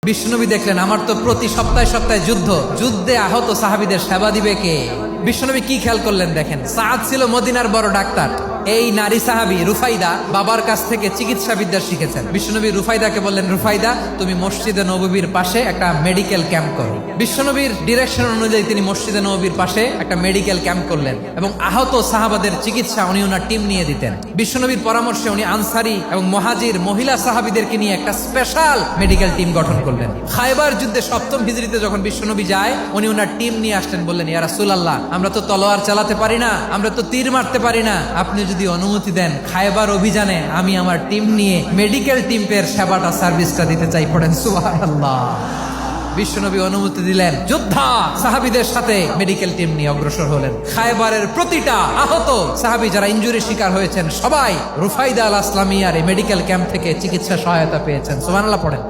বিশ্বনবী দেখলেন আমার তো প্রতি সপ্তাহে সপ্তাহে যুদ্ধে আহত সাহাবীদের সেবা দিবে কে? বিশ্বনবী কি খেয়াল করলেন দেখেন, সাদ ছিল মদিনার বড় ডাক্তার। এই নারী সাহাবী রুফাইদা বাবার কাছ থেকে চিকিৎসা বিদ্যা শিখেছেন। বিশ্বনবী রুফাইদাকে বললেন, রুফাইদা তুমি মসজিদে নববীর পাশে একটা মেডিকেল ক্যাম্প করো। বিশ্বনবীর ডিরেকশন অনুযায়ী তিনি মসজিদে নববীর পাশে একটা মেডিকেল ক্যাম্প করলেন এবং আহত সাহাবাদের চিকিৎসা উনি ওনার টিম নিয়ে দিতেন। বিশ্বনবীর পরামর্শে উনি আনসারি এবং মুহাজির মহিলা সাহাবীদেরকে নিয়ে একটা স্পেশাল মেডিকেল টিম গঠন করলেন। খায়বার যুদ্ধে 7ম হিজরিতে যখন বিশ্বনবী যায়, উনি ওনার টিম নিয়ে আসলেন, বললেন, ইয়া রাসূলুল্লাহ আমরা তো তলোয়ার চালাতে পারি না, আমরা তো তীর মারতে পারি না, আপনি যদি অনুমতি দেন খায়বার অভিযানে আমি আমার টিম নিয়ে মেডিকেল টিমের সেবাটা সার্ভিসটা দিতে চাই। পড়েন সুবহানাল্লাহ। বিশ্বনবী অনুমতি দিলেন, যোদ্ধা সাহাবীদের সাথে মেডিকেল টিম নিয়ে অগ্রসর হলেন। খায়বারের প্রতিটা আহত সাহাবী যারা ইনজুরি শিকার হয়েছেন সবাই রুফাইদা আল আসলামিয়ার এই মেডিকেল ক্যাম্প থেকে চিকিৎসা সহায়তা পেয়েছেন। সুবহানাল্লাহ পড়েন।